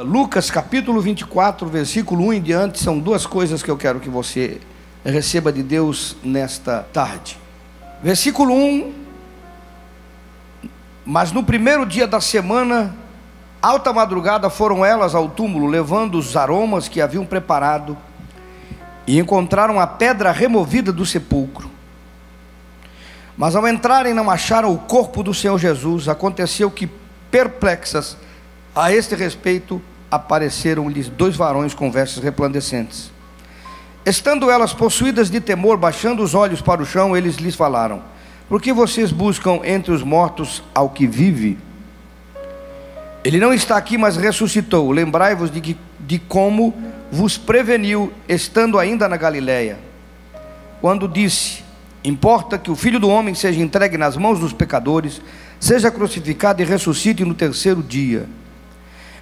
Lucas capítulo 24, versículo 1 em diante, são duas coisas que eu quero que você receba de Deus nesta tarde. Versículo 1: mas no primeiro dia da semana, alta madrugada, foram elas ao túmulo, levando os aromas que haviam preparado, e encontraram a pedra removida do sepulcro. Mas ao entrarem não acharam o corpo do Senhor Jesus. Aconteceu que, perplexas a este respeito, apareceram-lhes dois varões com vestes resplandecentes. Estando elas possuídas de temor, baixando os olhos para o chão, eles lhes falaram: por que vocês buscam entre os mortos ao que vive? Ele não está aqui, mas ressuscitou. Lembrai-vos de como vos preveniu, estando ainda na Galiléia, quando disse: importa que o Filho do Homem seja entregue nas mãos dos pecadores, seja crucificado e ressuscite no terceiro dia.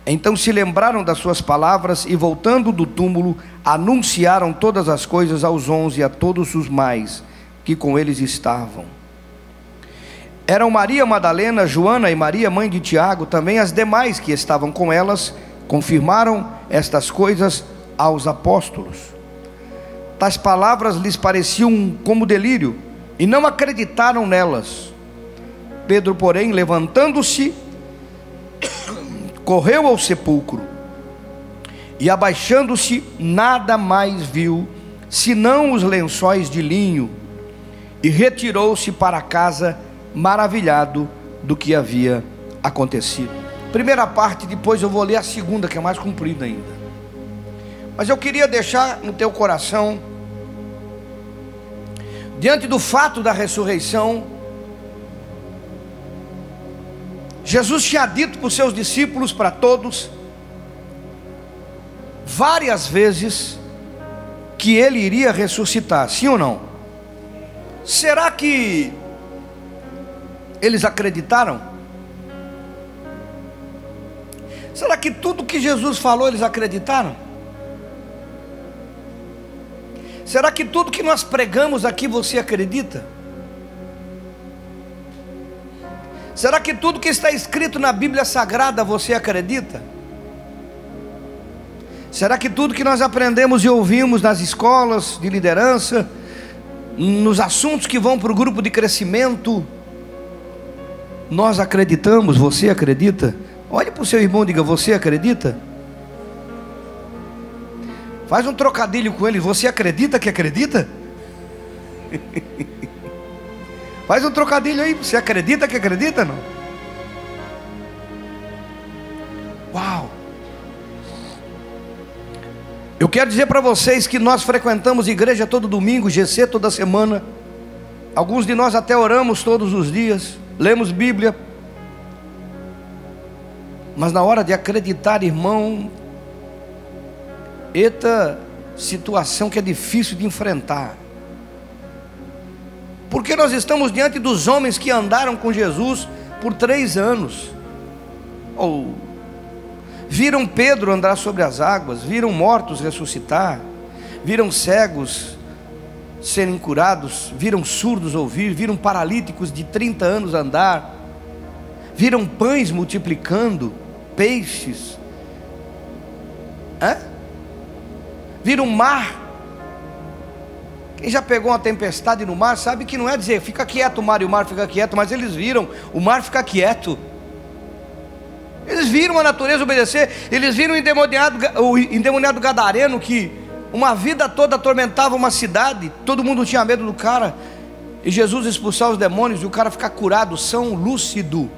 Então se lembraram das suas palavras e, voltando do túmulo, anunciaram todas as coisas aos 11 e a todos os mais que com eles estavam. Eram Maria Madalena, Joana e Maria, mãe de Tiago. Também as demais que estavam com elas confirmaram estas coisas aos apóstolos. Tais palavras lhes pareciam como delírio e não acreditaram nelas. Pedro, porém, levantando-se, correu ao sepulcro e, abaixando-se, nada mais viu senão os lençóis de linho, e retirou-se para casa maravilhado do que havia acontecido. Primeira parte, depois eu vou ler a segunda, que é mais comprida ainda. Mas eu queria deixar no teu coração, diante do fato da ressurreição, Jesus tinha dito para os seus discípulos, para todos, várias vezes, que ele iria ressuscitar, sim ou não? Será que eles acreditaram? Será que tudo que Jesus falou eles acreditaram? Será que tudo que nós pregamos aqui você acredita? Será que tudo que está escrito na Bíblia Sagrada você acredita? Será que tudo que nós aprendemos e ouvimos nas escolas de liderança, nos assuntos que vão para o grupo de crescimento, nós acreditamos? Você acredita? Olhe para o seu irmão e diga: você acredita? Faz um trocadilho com ele: você acredita que acredita? Faz um trocadilho aí: você acredita que acredita, não? Uau! Eu quero dizer para vocês que nós frequentamos igreja todo domingo, GC toda semana. Alguns de nós até oramos todos os dias, lemos Bíblia. Mas na hora de acreditar, irmão, eita situação que é difícil de enfrentar. Porque nós estamos diante dos homens que andaram com Jesus por 3 anos. Viram Pedro andar sobre as águas, viram mortos ressuscitar, viram cegos serem curados, viram surdos ouvir, viram paralíticos de 30 anos andar, viram pães multiplicando, peixes, viram mar. Quem já pegou uma tempestade no mar sabe que não é dizer fica quieto o mar e o mar fica quieto, mas eles viram o mar ficar quieto. Eles viram a natureza obedecer. Eles viram o endemoniado gadareno, que uma vida toda atormentava uma cidade, todo mundo tinha medo do cara, e Jesus expulsar os demônios e o cara ficar curado, são, lúcido,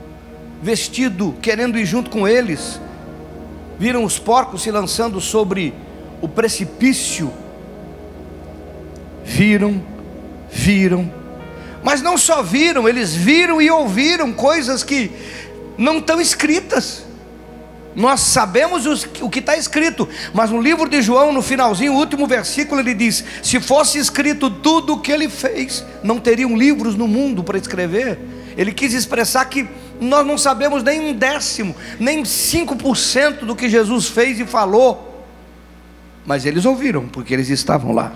vestido, querendo ir junto com eles. Viram os porcos se lançando sobre o precipício. Viram, mas não só viram, eles viram e ouviram coisas que não estão escritas. Nós sabemos o que está escrito, mas no livro de João, no finalzinho, o último versículo, ele diz: se fosse escrito tudo o que ele fez, não teriam livros no mundo para escrever. Ele quis expressar que nós não sabemos nem 1/10, nem 5% do que Jesus fez e falou, mas eles ouviram, porque eles estavam lá.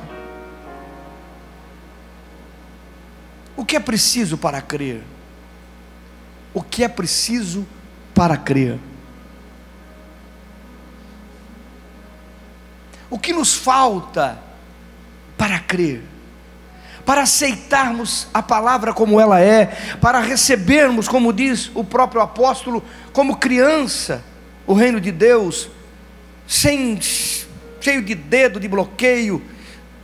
O que é preciso para crer? O que é preciso para crer? O que nos falta para crer, para aceitarmos a palavra como ela é, para recebermos, como diz o próprio apóstolo, como criança, o reino de Deus, cheio de dedo, de bloqueio,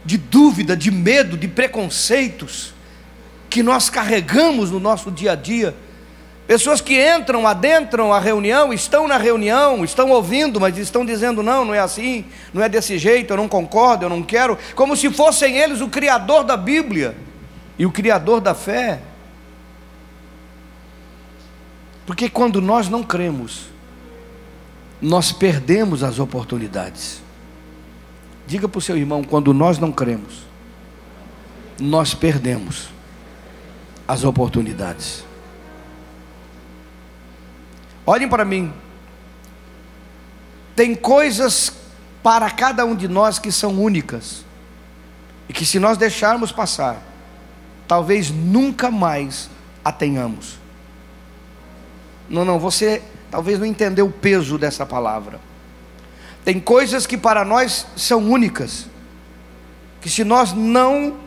de dúvida, de medo, de preconceitos, que nós carregamos no nosso dia a dia. Pessoas que adentram a reunião, estão na reunião, estão ouvindo, mas estão dizendo: não, não é assim, não é desse jeito, eu não concordo, eu não quero, como se fossem eles o criador da Bíblia e o criador da fé. Porque quando nós não cremos, nós perdemos as oportunidades. Diga para o seu irmão: quando nós não cremos, nós perdemos as oportunidades. Olhem para mim, tem coisas para cada um de nós que são únicas, e que se nós deixarmos passar, talvez nunca mais a tenhamos. Não, você talvez não entendeu o peso dessa palavra. Tem coisas que para nós são únicas, que se nós não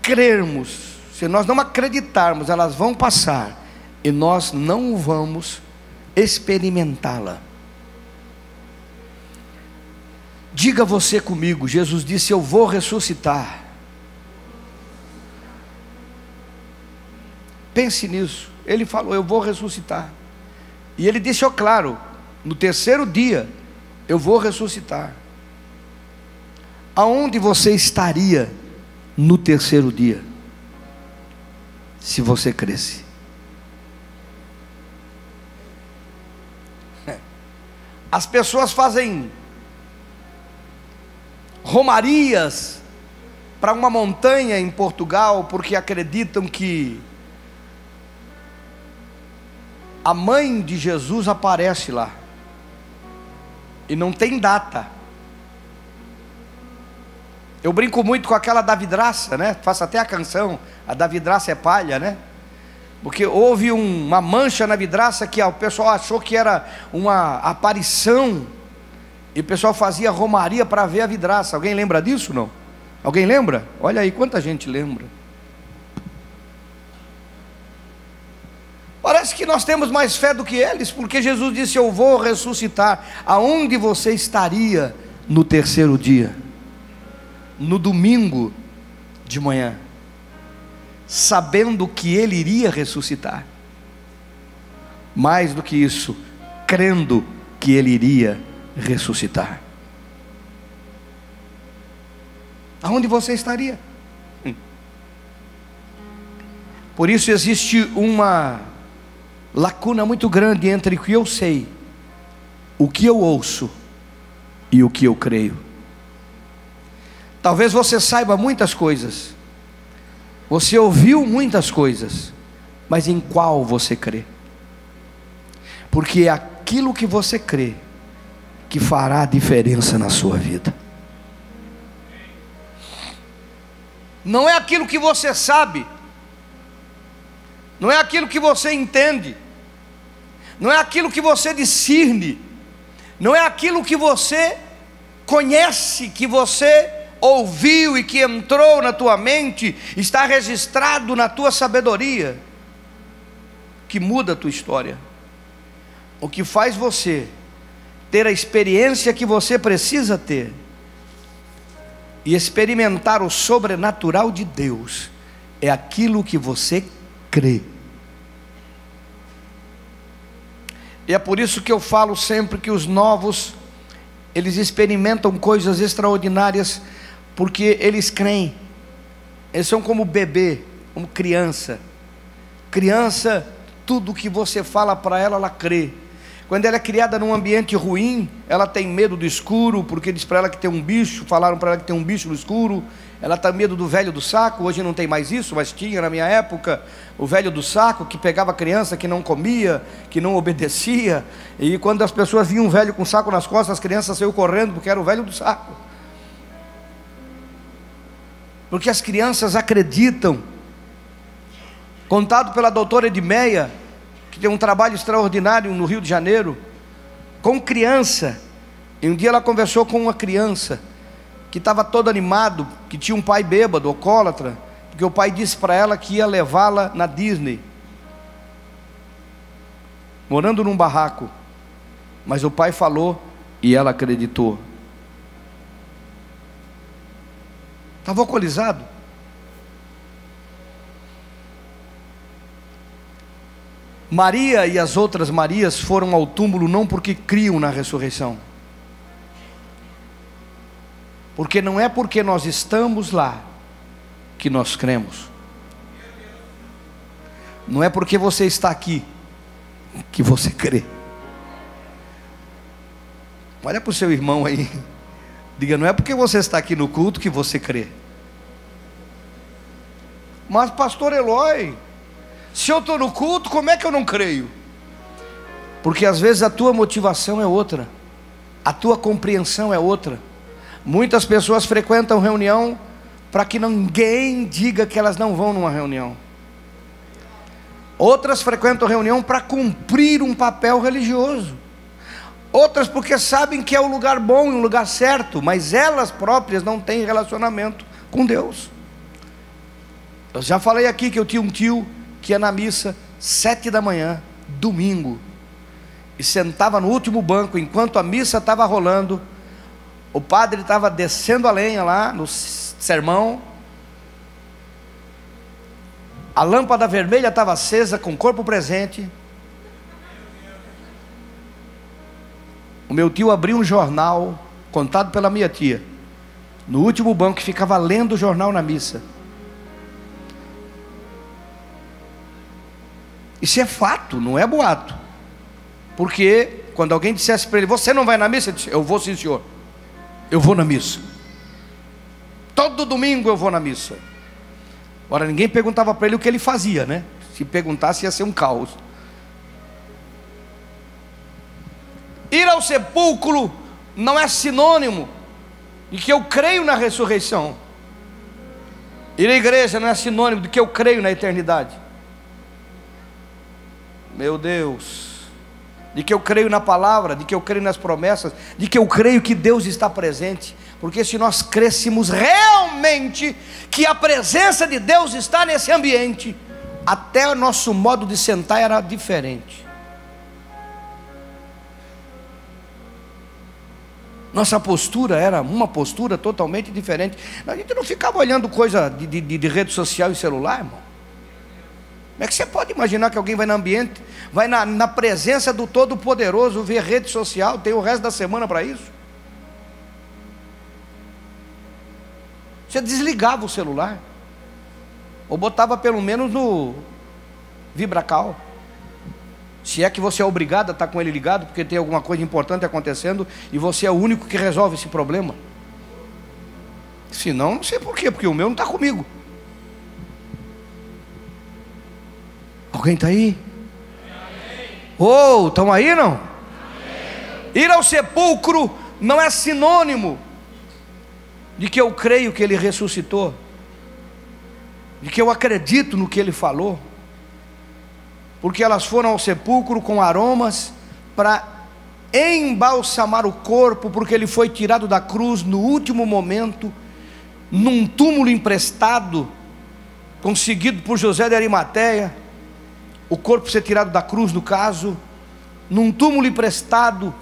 crermos, se nós não acreditarmos, elas vão passar, e nós não vamos experimentá-la. Diga você comigo: Jesus disse: eu vou ressuscitar. Pense nisso. Ele falou: eu vou ressuscitar. E ele deixou claro: no terceiro dia eu vou ressuscitar. Aonde você estaria no terceiro dia, se você cresce? As pessoas fazem romarias para uma montanha em Portugal, porque acreditam que a mãe de Jesus aparece lá, e não tem data. Eu brinco muito com aquela da vidraça, né? Faço até a canção, a da vidraça é palha, né? Porque houve uma mancha na vidraça que o pessoal achou que era uma aparição, e o pessoal fazia romaria para ver a vidraça. Alguém lembra disso, não? Alguém lembra? Olha aí, quanta gente lembra. Parece que nós temos mais fé do que eles, porque Jesus disse: eu vou ressuscitar. Aonde você estaria no terceiro dia? No domingo de manhã, sabendo que Ele iria ressuscitar. Mais do que isso, crendo que Ele iria ressuscitar. Aonde você estaria? Por isso existe uma lacuna muito grande entre o que eu sei, o que eu ouço e o que eu creio. Talvez você saiba muitas coisas, você ouviu muitas coisas, mas em qual você crê? Porque é aquilo que você crê que fará a diferença na sua vida. Não é aquilo que você sabe, não é aquilo que você entende, não é aquilo que você discerne, não é aquilo que você conhece, que você ouviu e que entrou na tua mente, está registrado na tua sabedoria, que muda a tua história. O que faz você ter a experiência que você precisa ter e experimentar o sobrenatural de Deus é aquilo que você crê. E é por isso que eu falo sempre que os novos, eles experimentam coisas extraordinárias, porque eles creem. Eles são como bebê, como criança. Criança, tudo que você fala para ela, ela crê. Quando ela é criada num ambiente ruim, ela tem medo do escuro, porque diz para ela que tem um bicho, falaram para ela que tem um bicho no escuro. Ela tem medo do velho do saco. Hoje não tem mais isso, mas tinha na minha época o velho do saco, que pegava a criança que não comia, que não obedecia. E quando as pessoas viam um velho com saco nas costas, as crianças saíam correndo, porque era o velho do saco. Porque as crianças acreditam. Contado pela doutora Edmeia, que tem um trabalho extraordinário no Rio de Janeiro, com criança, E um dia ela conversou com uma criança que estava todo animado, que tinha um pai bêbado, alcoólatra, porque o pai disse para ela que ia levá-la na Disney, morando num barraco. Mas o pai falou e ela acreditou. Estava alcoolizado. Maria e as outras Marias foram ao túmulo não porque criam na ressurreição, porque não é porque nós estamos lá que nós cremos. Não é porque você está aqui que você crê. Olha para o seu irmão aí, diga: não é porque você está aqui no culto que você crê. Mas pastor Eloy, se eu estou no culto, como é que eu não creio? Porque às vezes a tua motivação é outra, a tua compreensão é outra. Muitas pessoas frequentam reunião para que ninguém diga que elas não vão numa reunião. Outras frequentam reunião para cumprir um papel religioso. Outras porque sabem que é um lugar bom, um lugar certo, mas elas próprias não têm relacionamento com Deus. Eu já falei aqui que eu tinha um tio que ia na missa 7 da manhã, domingo, e sentava no último banco enquanto a missa estava rolando. O padre estava descendo a lenha lá no sermão, a lâmpada vermelha estava acesa com o corpo presente. O meu tio abriu um jornal contado pela minha tia no último banco, que ficava lendo o jornal na missa. Isso é fato, não é boato. Porque quando alguém dissesse para ele: você não vai na missa? Ele disse: eu vou sim, senhor. Eu vou na missa. Todo domingo eu vou na missa. Ora, ninguém perguntava para ele o que ele fazia, né? Se perguntasse ia ser um caos. Ir ao sepulcro não é sinônimo de que eu creio na ressurreição. Ir à igreja não é sinônimo de que eu creio na eternidade. Meu Deus, de que eu creio na palavra, de que eu creio nas promessas, de que eu creio que Deus está presente. Porque se nós crêssemos realmente que a presença de Deus está nesse ambiente, até o nosso modo de sentar era diferente. Nossa postura era uma postura totalmente diferente. A gente não ficava olhando coisa de rede social e celular, irmão. Como é que você pode imaginar que alguém vai no ambiente, vai na presença do Todo-Poderoso, ver rede social, tem o resto da semana para isso? Você desligava o celular, ou botava pelo menos no vibracal, se é que você é obrigado a estar com ele ligado, porque tem alguma coisa importante acontecendo, e você é o único que resolve esse problema. Se não, não sei por quê, porque o meu não está comigo. Alguém está aí? Oh, estão aí não? Ir ao sepulcro não é sinônimo de que eu creio que ele ressuscitou, de que eu acredito no que ele falou. Porque elas foram ao sepulcro com aromas para embalsamar o corpo, porque ele foi tirado da cruz no último momento, num túmulo emprestado, conseguido por José de Arimateia. O corpo ser tirado da cruz, no caso, num túmulo emprestado,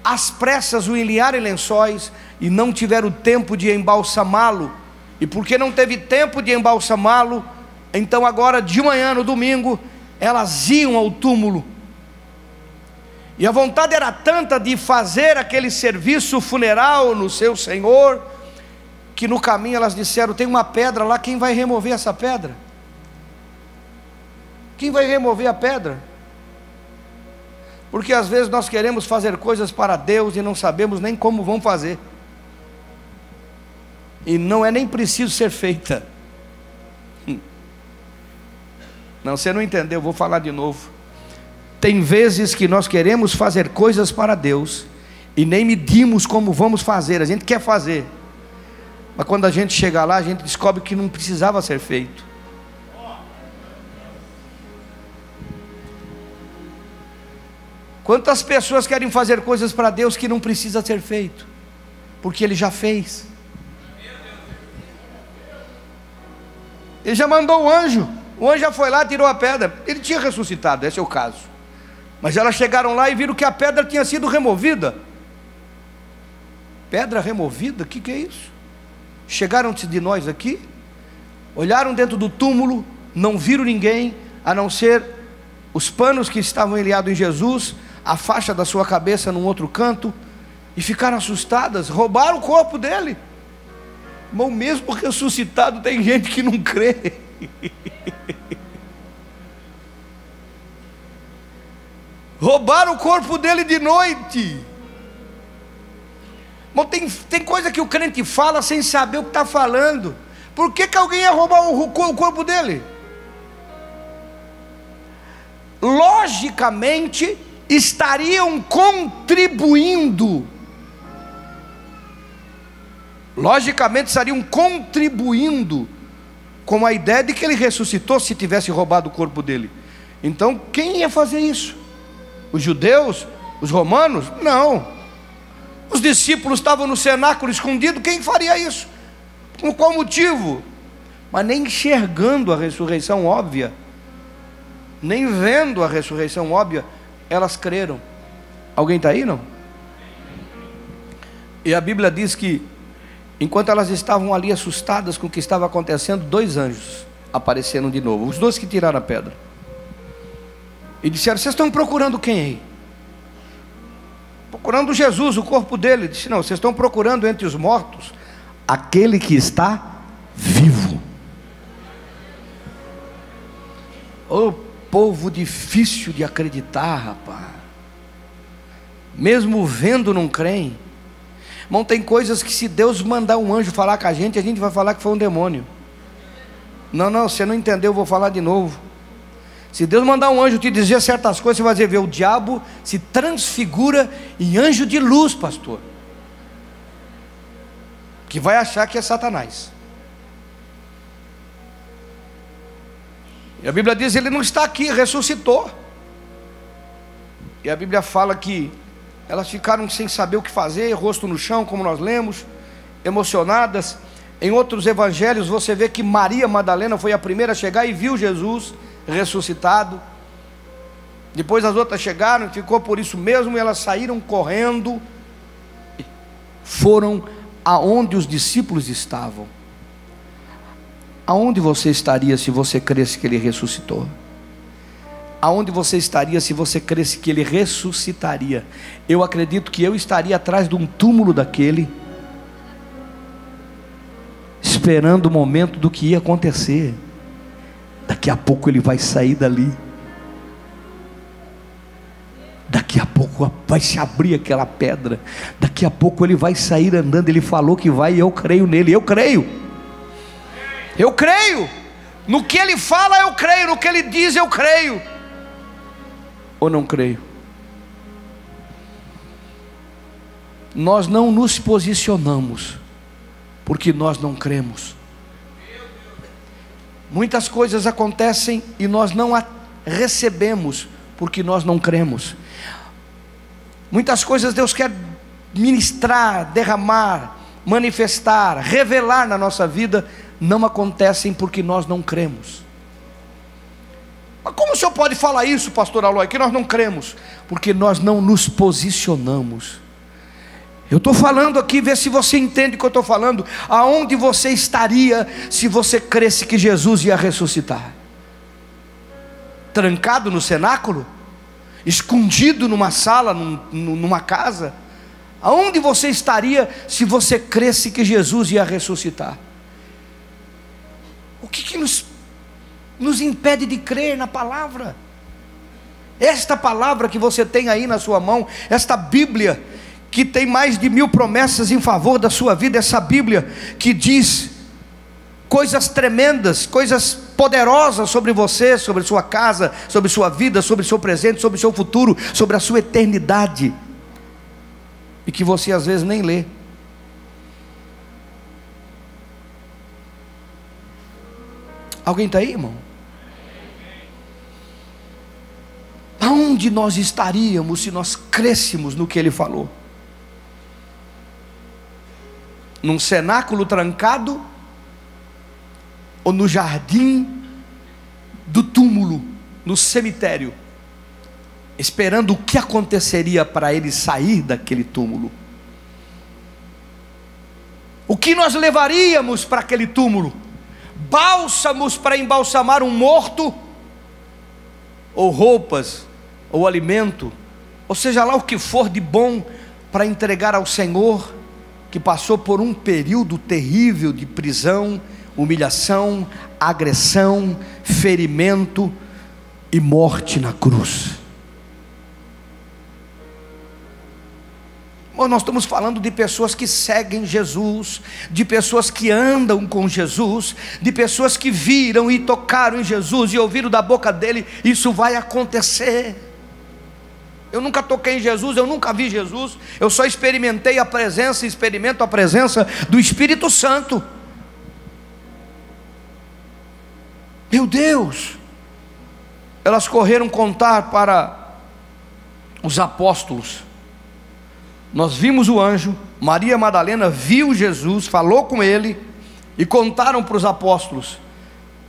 às pressas o enliaram em lençóis, e não tiveram tempo de embalsamá-lo. E porque não teve tempo de embalsamá-lo, então agora de manhã, no domingo, elas iam ao túmulo, e a vontade era tanta de fazer aquele serviço funeral no seu Senhor, que no caminho elas disseram: tem uma pedra lá, quem vai remover essa pedra? Quem vai remover a pedra? Porque às vezes nós queremos fazer coisas para Deus e não sabemos nem como vamos fazer, e não é nem preciso ser feita. Não, você não entendeu, vou falar de novo. Tem vezes que nós queremos fazer coisas para Deus e nem medimos como vamos fazer. A gente quer fazer, mas quando a gente chega lá, a gente descobre que não precisava ser feito. Quantas pessoas querem fazer coisas para Deus que não precisa ser feito, porque Ele já fez. Ele já mandou o anjo já foi lá, tirou a pedra. Ele tinha ressuscitado, esse é o caso. Mas elas chegaram lá e viram que a pedra tinha sido removida. Pedra removida? O que é isso? Chegaram antes de nós aqui, olharam dentro do túmulo, não viram ninguém, a não ser os panos que estavam enliados em Jesus, a faixa da sua cabeça num outro canto, e ficaram assustadas, roubaram o corpo dele. Irmão, mesmo ressuscitado tem gente que não crê. Roubaram o corpo dele de noite. Irmão, tem coisa que o crente fala sem saber o que está falando. Por que alguém ia roubar o corpo dele? Logicamente estariam contribuindo. Logicamente estariam contribuindo com a ideia de que ele ressuscitou se tivesse roubado o corpo dele. Então quem ia fazer isso? Os judeus? Os romanos? Não. Os discípulos estavam no cenáculo escondido. Quem faria isso? Com qual motivo? Mas nem enxergando a ressurreição óbvia, nem vendo a ressurreição óbvia, elas creram. Alguém está aí, não? E a Bíblia diz que enquanto elas estavam ali assustadas com o que estava acontecendo, 2 anjos apareceram de novo, os 2 que tiraram a pedra, e disseram: vocês estão procurando quem aí? Procurando Jesus, o corpo dele. Ele disse: não, vocês estão procurando entre os mortos aquele que está vivo. Ô povo difícil de acreditar, rapaz. Mesmo vendo não creem. Irmão, tem coisas que se Deus mandar um anjo falar com a gente vai falar que foi um demônio. Não, você não entendeu, eu vou falar de novo. Se Deus mandar um anjo te dizer certas coisas, você vai dizer: o diabo se transfigura em anjo de luz, pastor, que vai achar que é Satanás. E a Bíblia diz: ele não está aqui, ressuscitou. E a Bíblia fala que elas ficaram sem saber o que fazer, rosto no chão, como nós lemos, emocionadas. Em outros evangelhos você vê que Maria Madalena foi a primeira a chegar e viu Jesus ressuscitado. Depois as outras chegaram, ficou por isso mesmo, e elas saíram correndo, foram aonde os discípulos estavam. Aonde você estaria se você cresce que ele ressuscitou? Aonde você estaria se você cresce que ele ressuscitaria? Eu acredito que eu estaria atrás de um túmulo daquele, esperando o momento do que ia acontecer. Daqui a pouco ele vai sair dali, daqui a pouco vai se abrir aquela pedra, daqui a pouco ele vai sair andando. Ele falou que vai, e eu creio nele. Eu creio no que ele fala, eu creio no que ele diz, eu creio. Ou não creio? Nós não nos posicionamos porque nós não cremos. Muitas coisas acontecem e nós não recebemos porque nós não cremos. Muitas coisas Deus quer ministrar, derramar, manifestar, revelar na nossa vida, não acontecem porque nós não cremos. Mas como o senhor pode falar isso, pastor Aloy, que nós não cremos? Porque nós não nos posicionamos. Eu estou falando aqui, vê se você entende o que eu estou falando. Aonde você estaria se você cresce que Jesus ia ressuscitar? Trancado no cenáculo? Escondido numa sala, numa casa? Aonde você estaria se você cresce que Jesus ia ressuscitar? O que nos impede de crer na palavra? Esta palavra que você tem aí na sua mão, esta Bíblia que tem mais de 1000 promessas em favor da sua vida, essa Bíblia que diz coisas tremendas, coisas poderosas sobre você, sobre sua casa, sobre sua vida, sobre seu presente, sobre seu futuro, sobre a sua eternidade, e que você às vezes nem lê. Alguém está aí, irmão? onde nós estaríamos se nós crêssemos no que ele falou? Num cenáculo trancado ou no jardim do túmulo, no cemitério, esperando o que aconteceria para ele sair daquele túmulo? O que nós levaríamos para aquele túmulo? Bálsamos para embalsamar um morto? Ou roupas, ou alimento, ou seja lá o que for de bom para entregar ao Senhor, que passou por um período terrível de prisão, humilhação, agressão, ferimento e morte na cruz. Nós estamos falando de pessoas que seguem Jesus, de pessoas que andam com Jesus, de pessoas que viram e tocaram em Jesus e ouviram da boca dele: isso vai acontecer. Eu nunca toquei em Jesus, eu nunca vi Jesus, eu só experimentei a presença, experimento a presença do Espírito Santo. Meu Deus! Elas correram contar para os apóstolos: nós vimos o anjo. Maria Madalena viu Jesus, falou com ele, e contaram para os apóstolos.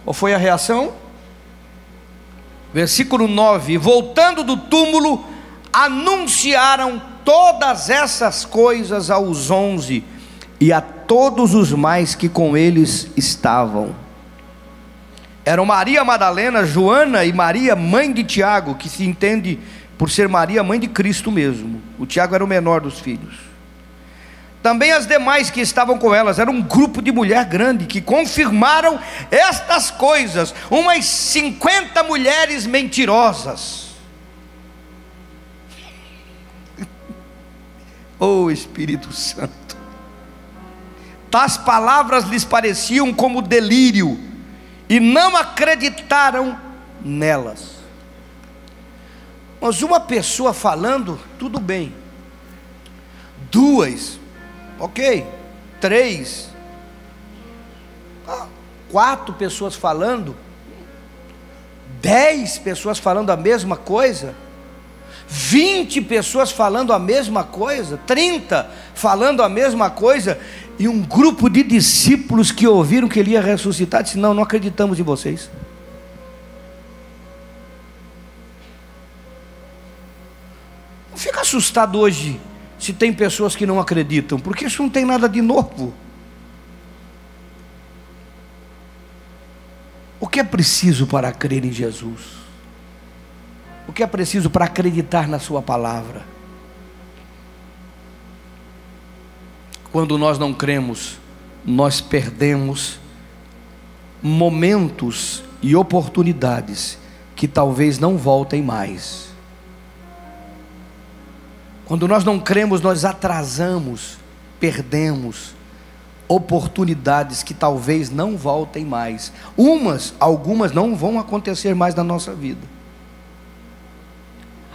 Qual foi a reação? Versículo 9: voltando do túmulo, anunciaram todas essas coisas aos 11 e a todos os mais que com eles estavam. Eram Maria Madalena, Joana e Maria, mãe de Tiago, que se entende por ser Maria, mãe de Cristo mesmo. O Tiago era o menor dos filhos. Também as demais que estavam com elas. Era um grupo de mulher grande que confirmaram estas coisas. Umas 50 mulheres mentirosas. Oh Espírito Santo! Tais palavras lhes pareciam como delírio, e não acreditaram nelas. Mas uma pessoa falando, tudo bem. Duas, ok. 3, 4 pessoas falando, 10 pessoas falando a mesma coisa, 20 pessoas falando a mesma coisa, 30 falando a mesma coisa, e um grupo de discípulos que ouviram que ele ia ressuscitar disse: não acreditamos em vocês. Não fica assustado hoje se tem pessoas que não acreditam, porque isso não tem nada de novo. O que é preciso para crer em Jesus? O que é preciso para acreditar na sua palavra? Quando nós não cremos, nós perdemos momentos e oportunidades que talvez não voltem mais. Quando nós não cremos, nós atrasamos, perdemos oportunidades que talvez não voltem mais. Algumas não vão acontecer mais na nossa vida.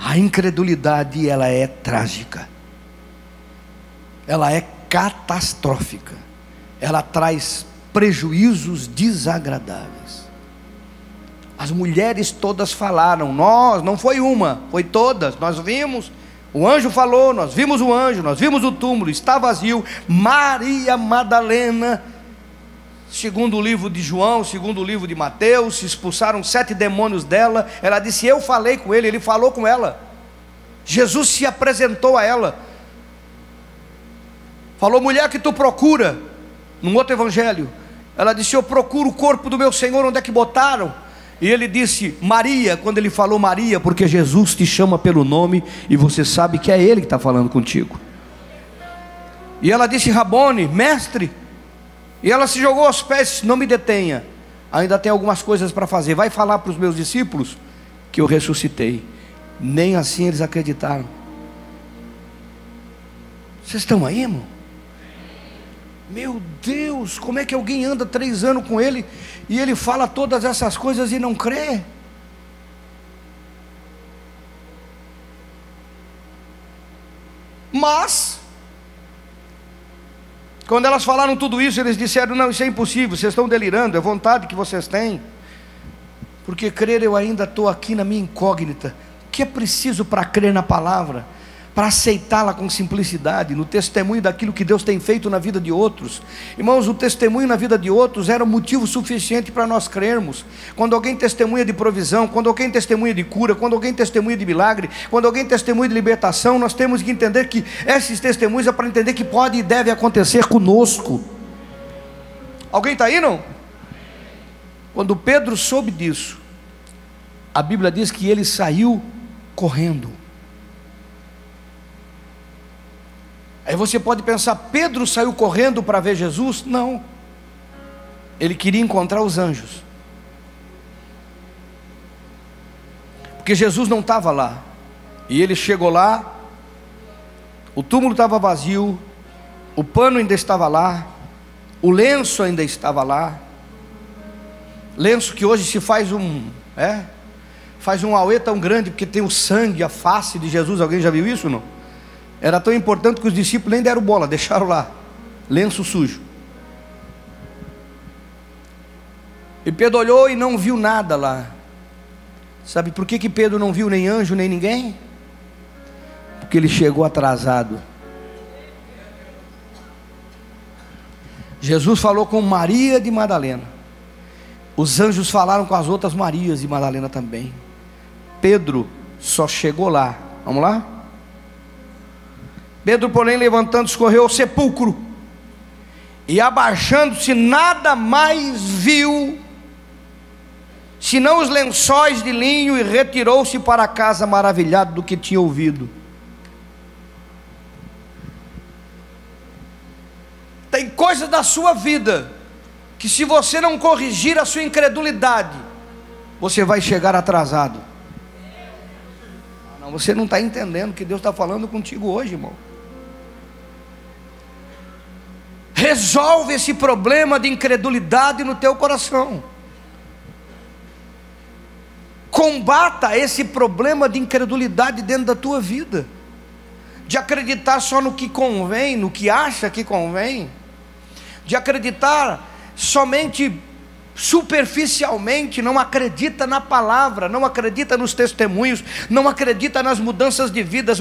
A incredulidade, ela é trágica. Ela é catastrófica. Ela traz prejuízos desagradáveis. As mulheres todas falaram. Não foi uma, foi todas. Nós vimos. O anjo falou, nós vimos o anjo, nós vimos o túmulo, está vazio. Maria Madalena, segundo o livro de João, segundo o livro de Mateus, se expulsaram 7 demônios dela. Ela disse: eu falei com ele, ele falou com ela. Jesus se apresentou a ela. Falou: mulher, que tu procura? Num outro evangelho, ela disse: eu procuro o corpo do meu Senhor, onde é que botaram? E ele disse Maria, quando ele falou Maria, porque Jesus te chama pelo nome e você sabe que é Ele que está falando contigo. E ela disse Rabone, mestre. E ela se jogou aos pés: não me detenha, ainda tem algumas coisas para fazer. Vai falar para os meus discípulos que eu ressuscitei. Nem assim eles acreditaram. Vocês estão aí, irmão? Meu Deus, como é que alguém anda 3 anos com ele e ele fala todas essas coisas e não crê? Mas quando elas falaram tudo isso, eles disseram: não, isso é impossível, vocês estão delirando, é vontade que vocês têm. Porque crer, eu ainda estou aqui na minha incógnita. que é preciso para crer na palavra, para aceitá-la com simplicidade, no testemunho daquilo que Deus tem feito na vida de outros. Irmãos, o testemunho na vida de outros era motivo suficiente para nós crermos. Quando alguém testemunha de provisão, quando alguém testemunha de cura, quando alguém testemunha de milagre, quando alguém testemunha de libertação, nós temos que entender que esses testemunhos é para entender que pode e deve acontecer conosco. Alguém está aí, não? Quando Pedro soube disso, a Bíblia diz que ele saiu correndo. Aí você pode pensar, Pedro saiu correndo para ver Jesus? Não, ele queria encontrar os anjos, porque Jesus não estava lá. E ele chegou lá, o túmulo estava vazio, o pano ainda estava lá, o lenço ainda estava lá, lenço que hoje se faz faz um auê tão grande, porque tem o sangue, a face de Jesus. Alguém já viu isso, não? Era tão importante que os discípulos nem deram bola, deixaram lá, lenço sujo. E Pedro olhou e não viu nada lá. Sabe por que Pedro não viu nem anjo, nem ninguém? Porque ele chegou atrasado. Jesus falou com Maria de Madalena, os anjos falaram com as outras Marias de Madalena também. Pedro só chegou lá. Vamos lá? Pedro, porém, levantando-se, correu ao sepulcro, e abaixando-se, nada mais viu, senão os lençóis de linho, e retirou-se para casa maravilhado do que tinha ouvido. Tem coisas da sua vida que, se você não corrigir a sua incredulidade, você vai chegar atrasado. Não, você não está entendendo o que Deus está falando contigo hoje, irmão. Resolve esse problema de incredulidade no teu coração. Combata esse problema de incredulidade dentro da tua vida, de acreditar só no que convém, no que acha que convém, de acreditar somente superficialmente, não acredita na palavra, não acredita nos testemunhos, não acredita nas mudanças de vida,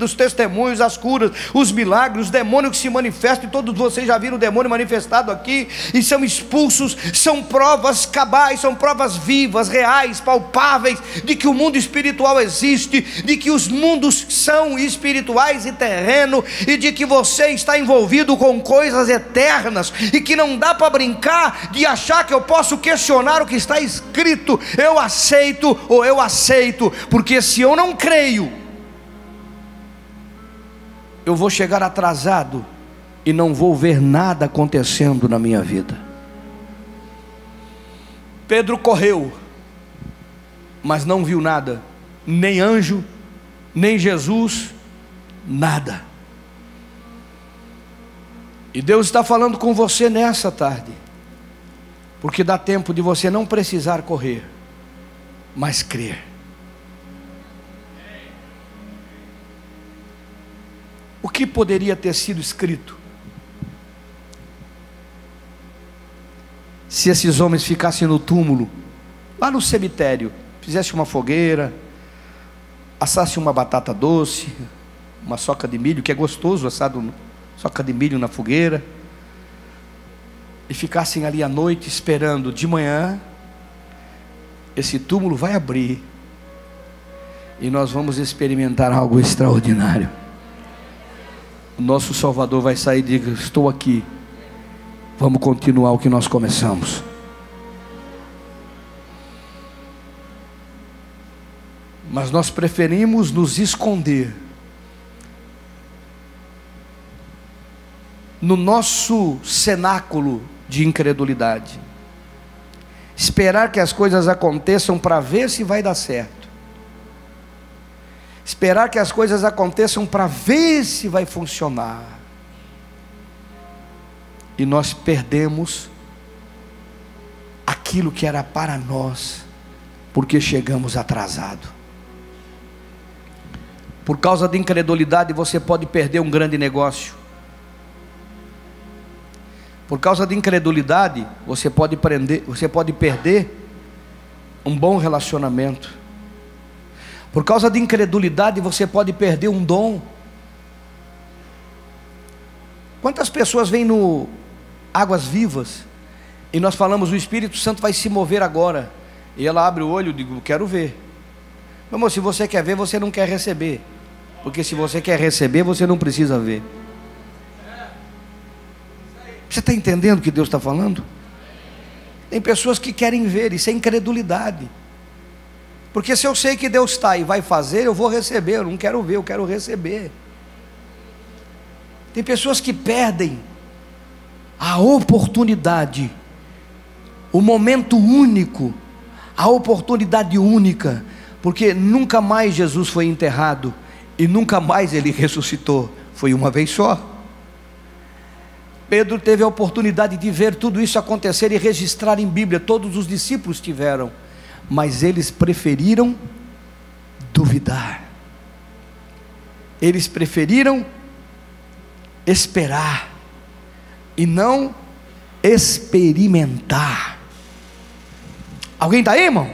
os testemunhos, as curas, os milagres, os demônios que se manifestam. E todos vocês já viram o demônio manifestado aqui, e são expulsos. São provas cabais, são provas vivas, reais, palpáveis, de que o mundo espiritual existe, de que os mundos são espirituais e terreno, e de que você está envolvido com coisas eternas, e que não dá para brincar de achar que eu posso questionar o que está escrito. Eu aceito ou eu aceito, porque se eu não creio, eu vou chegar atrasado e não vou ver nada acontecendo na minha vida. Pedro correu, mas não viu nada, nem anjo, nem Jesus, nada. E Deus está falando com você nessa tarde, porque dá tempo de você não precisar correr, mas crer. O que poderia ter sido escrito se esses homens ficassem no túmulo, lá no cemitério, fizessem uma fogueira, assassem uma batata doce, uma soca de milho, que é gostoso, assado soca de milho na fogueira, e ficassem ali à noite esperando, de manhã esse túmulo vai abrir e nós vamos experimentar algo extraordinário. O nosso Salvador vai sair e dizer: estou aqui, vamos continuar o que nós começamos. Mas nós preferimos nos esconder no nosso cenáculo de incredulidade, esperar que as coisas aconteçam para ver se vai dar certo, esperar que as coisas aconteçam para ver se vai funcionar, e nós perdemos aquilo que era para nós, porque chegamos atrasado. Por causa de incredulidade você pode perder um grande negócio. Por causa de incredulidade, você pode perder um bom relacionamento. Por causa de incredulidade você pode perder um dom. Quantas pessoas vêm no Águas Vivas e nós falamos, o Espírito Santo vai se mover agora, e ela abre o olho e digo, quero ver. Meu irmão, se você quer ver, você não quer receber, porque se você quer receber, você não precisa ver. Você está entendendo o que Deus está falando? Tem pessoas que querem ver, isso é incredulidade. Porque se eu sei que Deus está e vai fazer, eu vou receber. Eu não quero ver, eu quero receber. Tem pessoas que perdem a oportunidade, o momento único, a oportunidade única, porque nunca mais Jesus foi enterrado e nunca mais ele ressuscitou, foi uma vez só. Pedro teve a oportunidade de ver tudo isso acontecer e registrar em Bíblia, todos os discípulos tiveram, mas eles preferiram duvidar, eles preferiram esperar e não experimentar. Alguém está aí, irmão?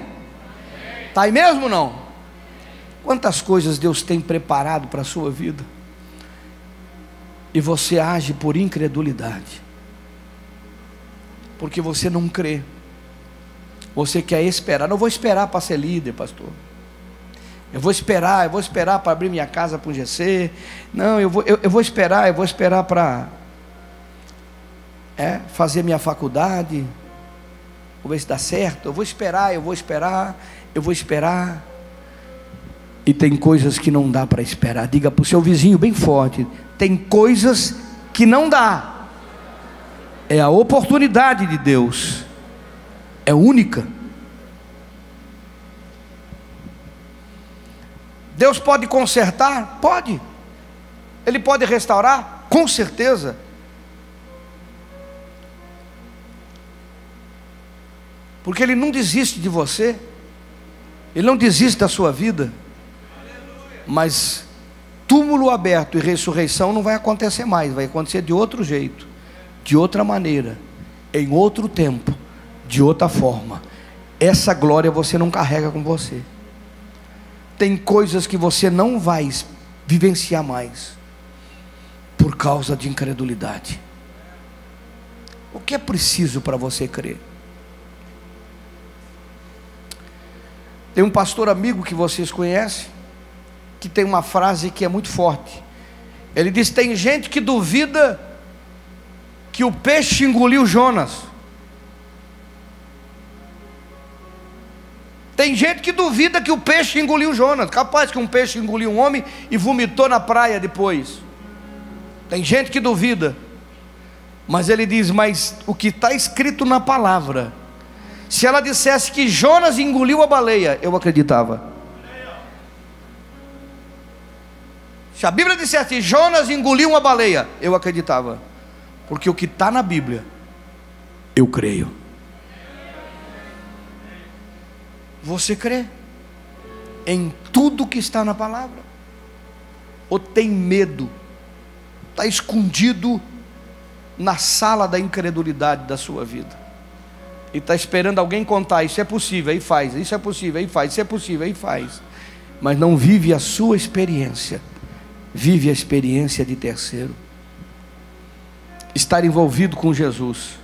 Está aí mesmo ou não? Quantas coisas Deus tem preparado para a sua vida e você age por incredulidade, porque você não crê, você quer esperar. Não vou esperar para ser líder, pastor, eu vou esperar para abrir minha casa para um GC. Não, eu vou esperar para fazer minha faculdade, vou ver se dá certo. Eu vou esperar. E tem coisas que não dá para esperar. Diga para o seu vizinho bem forte: tem coisas que não dá. É a oportunidade de Deus, é única. Deus pode consertar? Pode. Ele pode restaurar? Com certeza. Porque Ele não desiste de você, Ele não desiste da sua vida. Mas túmulo aberto e ressurreição não vai acontecer mais, vai acontecer de outro jeito, de outra maneira, em outro tempo, de outra forma. Essa glória você não carrega com você. Tem coisas que você não vai vivenciar mais, por causa de incredulidade. O que é preciso para você crer? Tem um pastor amigo que vocês conhecem, que tem uma frase que é muito forte. Ele diz: tem gente que duvida que o peixe engoliu Jonas. Tem gente que duvida que o peixe engoliu Jonas. Capaz que um peixe engoliu um homem e vomitou na praia depois. Tem gente que duvida. Mas ele diz: mas o que está escrito na palavra, se ela dissesse que Jonas engoliu a baleia, eu acreditava. Se a Bíblia dissesse que Jonas engoliu uma baleia, eu acreditava. Porque o que está na Bíblia, eu creio. Você crê em tudo que está na palavra? Ou tem medo? Está escondido na sala da incredulidade da sua vida, e está esperando alguém contar: isso é possível, aí faz, isso é possível, aí faz, isso é possível, aí faz. Mas não vive a sua experiência, vive a experiência de terceiro. Estar envolvido com Jesus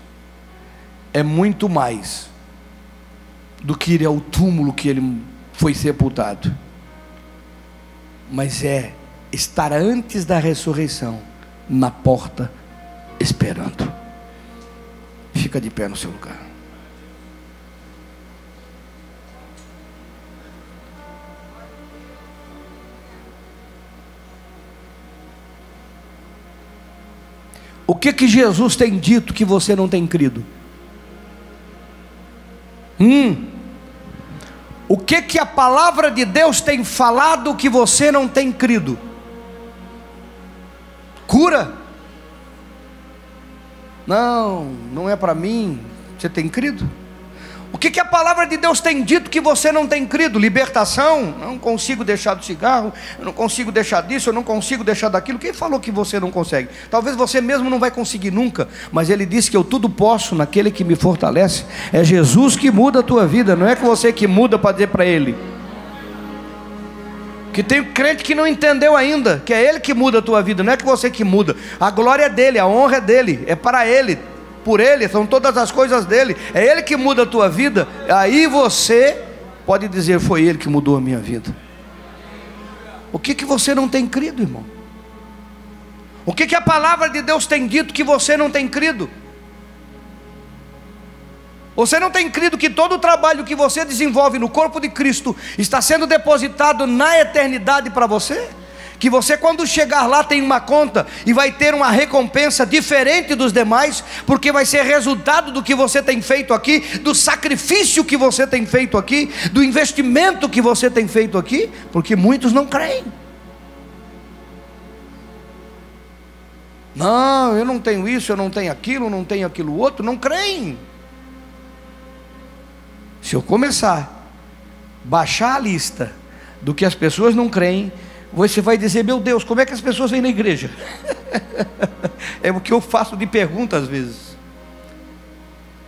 é muito mais do que ir ao túmulo que ele foi sepultado, mas é estar antes da ressurreição, na porta, esperando. Fica de pé no seu lugar. O que Jesus tem dito que você não tem crido? O que a palavra de Deus tem falado que você não tem crido? Cura? Não é para mim. Você tem crido? O que a palavra de Deus tem dito que você não tem crido? Libertação? Não consigo deixar do cigarro, eu não consigo deixar disso, eu não consigo deixar daquilo. Quem falou que você não consegue? Talvez você mesmo não vai conseguir nunca, mas Ele disse que eu tudo posso naquele que me fortalece. É Jesus que muda a tua vida, não é que você que muda para dizer para Ele. Que tem crente que não entendeu ainda, que é Ele que muda a tua vida, não é que você que muda. A glória é dele, a honra é dele, é para Ele, por Ele, são todas as coisas dele. É Ele que muda a tua vida. Aí você pode dizer: foi Ele que mudou a minha vida. O que você não tem crido, irmão? O que a palavra de Deus tem dito que você não tem crido? Você não tem crido que todo o trabalho que você desenvolve no corpo de Cristo está sendo depositado na eternidade para você? Que você, quando chegar lá, tem uma conta e vai ter uma recompensa diferente dos demais, porque vai ser resultado do que você tem feito aqui, do sacrifício que você tem feito aqui, do investimento que você tem feito aqui, porque muitos não creem. Não, eu não tenho isso, eu não tenho aquilo, não tenho aquilo outro, não creem. Se eu começar a baixar a lista do que as pessoas não creem, você vai dizer: meu Deus, como é que as pessoas vêm na igreja? É o que eu faço de pergunta às vezes.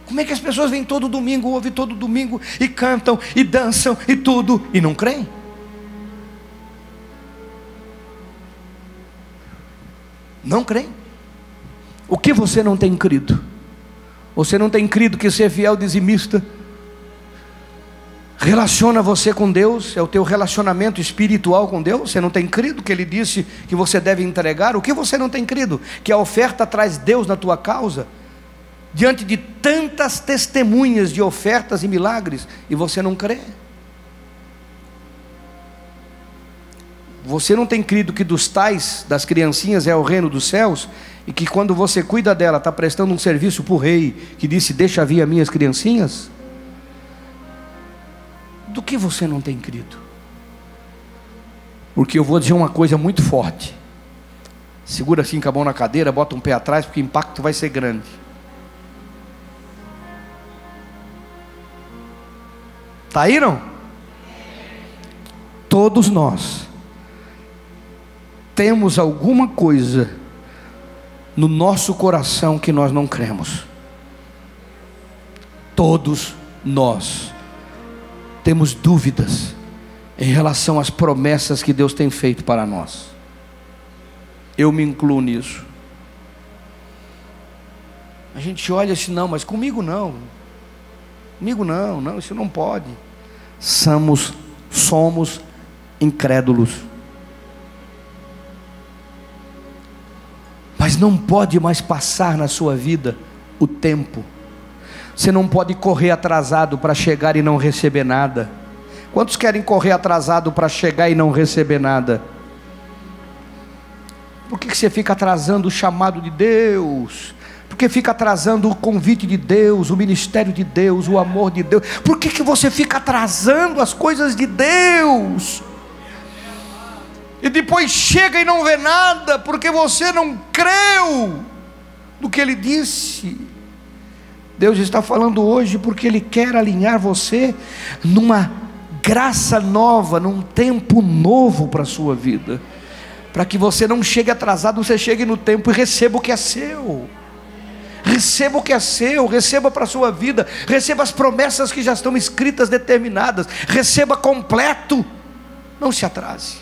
Como é que as pessoas vêm todo domingo, ouvem todo domingo, e cantam, e dançam, e tudo, e não creem? Não creem. O que você não tem crido? Você não tem crido que ser fiel dizimista relaciona você com Deus, é o teu relacionamento espiritual com Deus? Você não tem crido que Ele disse que você deve entregar? O que você não tem crido? Que a oferta traz Deus na tua causa? Diante de tantas testemunhas de ofertas e milagres, e você não crê? Você não tem crido que dos tais, das criancinhas, é o reino dos céus? E que quando você cuida dela, está prestando um serviço para o rei, que disse: deixa vir as minhas criancinhas? Do que você não tem crido? Porque eu vou dizer uma coisa muito forte. Segura assim com a mão na cadeira, bota um pé atrás, porque o impacto vai ser grande. Está aí, não? Todos nós temos alguma coisa no nosso coração que nós não cremos. Todos nós temos dúvidas em relação às promessas que Deus tem feito para nós. Eu me incluo nisso. A gente olha assim: não, mas comigo não. Comigo não, isso não pode. Somos incrédulos. Mas não pode mais passar na sua vida o tempo. Você não pode correr atrasado para chegar e não receber nada. Quantos querem correr atrasado para chegar e não receber nada? Por que você fica atrasando o chamado de Deus? Por que fica atrasando o convite de Deus, o ministério de Deus, o amor de Deus? Por que você fica atrasando as coisas de Deus? E depois chega e não vê nada, porque você não creu no que Ele disse. Deus está falando hoje porque Ele quer alinhar você numa graça nova, num tempo novo para a sua vida, para que você não chegue atrasado, você chegue no tempo e receba o que é seu. Receba o que é seu, receba para a sua vida, receba as promessas que já estão escritas, determinadas, receba completo. Não se atrase.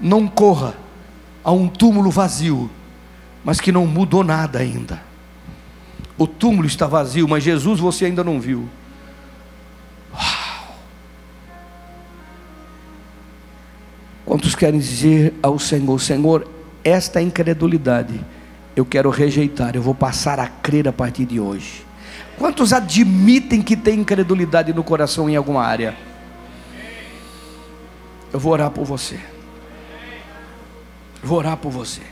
Não corra a um túmulo vazio, mas que não mudou nada ainda. O túmulo está vazio, mas Jesus você ainda não viu. Uau! Quantos querem dizer ao Senhor: Senhor, esta incredulidade eu quero rejeitar, eu vou passar a crer a partir de hoje? Quantos admitem que tem incredulidade no coração em alguma área? Eu vou orar por você. Vou orar por você.